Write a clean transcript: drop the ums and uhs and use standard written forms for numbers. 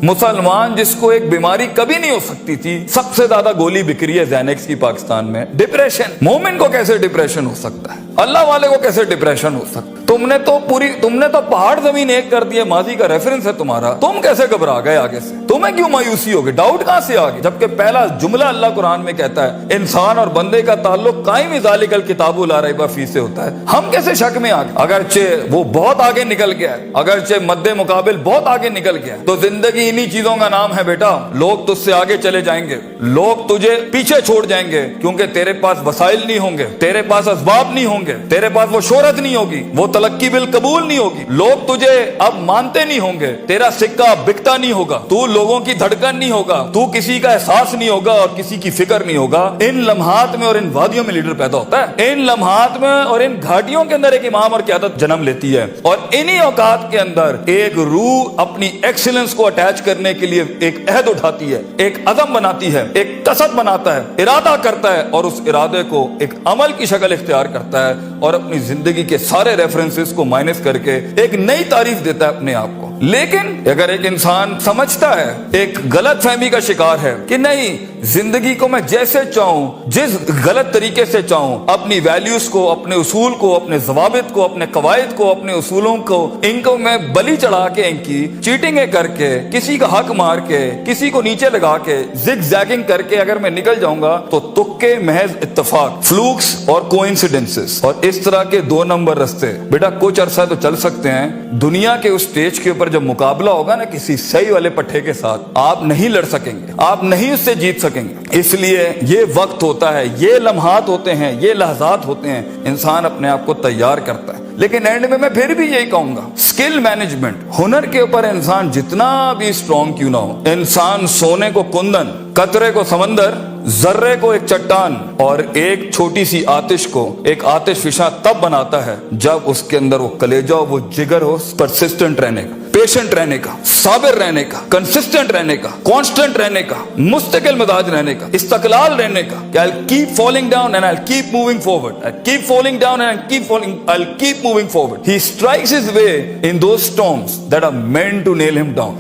मुसलमान जिसको एक बीमारी कभी नहीं हो सकती थी, सबसे ज्यादा गोली बिक रही है ज़ैनेक्स की पाकिस्तान में। डिप्रेशन, मोमिन को कैसे डिप्रेशन हो सकता है? अल्लाह वाले को कैसे डिप्रेशन हो सकता है? तुमने तो पहाड़ जमीन एक कर दिए, माजी का रेफरेंस है तुम्हारा। तुम कैसे घबरा गए आगे से? तुम्हें क्यों मायूसी हो गई? डाउट कहां से आ गई? जबकि पहला जुमला अल्लाह कुरान में कहता है इंसान और बंदे का ताल्लुक कायम ज़ालिकल किताबु ला रैब फीह से होता है। हम कैसे शक में आ गए? अगरचे वो बहुत आगे निकल गया है, अगरचे मद्दे मुकाबिल बहुत आगे निकल गया है, तो जिंदगी इन्हीं चीजों का नाम है बेटा। लोग तुझसे आगे चले जाएंगे, लोग तुझे पीछे छोड़ जाएंगे, क्योंकि तेरे पास वसाइल नहीं होंगे, तेरे पास असबाब नहीं होंगे, तेरे पास वो शोहरत नहीं होगी, वो तलक्की बिल कबूल नहीं होगी, लोग तुझे अब मानते नहीं होंगे, तेरा सिक्का बिकता नहीं होगा, तू लोगों की धड़कन नहीं होगा, तू किसी का एहसास नहीं होगा और किसी की फिक्र नहीं होगा। इन लम्हात में और इन वादियों में लीडर पैदा होता है। इन लम्हात में और इन घाटियों के अंदर एक इमाम और क़यादत जन्म लेती है, और इन्हीं औकात के अंदर एक रूह अपनी एक्सीलेंस को अटैच करने के लिए एक अहद उठाती है, एक अज़म बनाती है, एक कसद बनाता है, इरादा करता है, और उस इरादे को एक अमल की शक्ल इख्तियार करता है, और अपनी जिंदगी के सारे रेफरेंसेस को माइनस करके एक नई तारीफ देता है अपने आप को। लेकिन अगर एक इंसान समझता है, एक गलत फहमी का शिकार है कि नहीं, जिंदगी को मैं जैसे चाहूं, जिस गलत तरीके से चाहूं, अपनी वैल्यूज को, अपने उसूल को, अपने जवाबित को, अपने कवायद को, अपने उसूलों को, इनको मैं बलि चढ़ा के, इनकी चीटिंगें करके, किसी का हक मार के, किसी को नीचे लगा के, जिग जैगिंग करके अगर मैं निकल जाऊंगा तो तुक्के, महज इत्तेफाक, फ्लूक्स और कोइंसिडेंसेस, और इस तरह के 2 नंबर रास्ते बेटा कुछ अरसा तो चल सकते हैं। दुनिया के उस स्टेज के ऊपर जब मुकाबला होगा ना किसी सही वाले पट्टे के साथ, आप नहीं लड़ सकेंगे, आप नहीं उससे जीत सकेंगे। इसलिए ये वक्त होता है, ये लम्हात होते हैं, ये लहजात होते हैं, इंसान अपने आप को तैयार करता है। लेकिन एंड में मैं फिर भी यही कहूंगा, स्किल मैनेजमेंट, हुनर के ऊपर इंसान जितना भी स्ट्रॉन्ग क्यों ना हो, इंसान सोने को कुंदन, कतरे को समंदर, जर्रे को एक चट्टान और एक छोटी सी आतिश को एक आतिश फिशा तब बनाता है जब उसके अंदर वो कलेजा हो, वो जिगर हो, परसिस्टेंट रहने का, पेशेंट रहने का, साबिर रहने का, कंसिस्टेंट रहने का, कांस्टेंट रहने का, मुस्तकिल मिजाज रहने का, इस्तकलाल रहने का, कि I'll keep falling down and I'll keep moving forward, I'll keep falling down and I'll keep moving forward. He strikes his way in those storms that are meant to nail him down.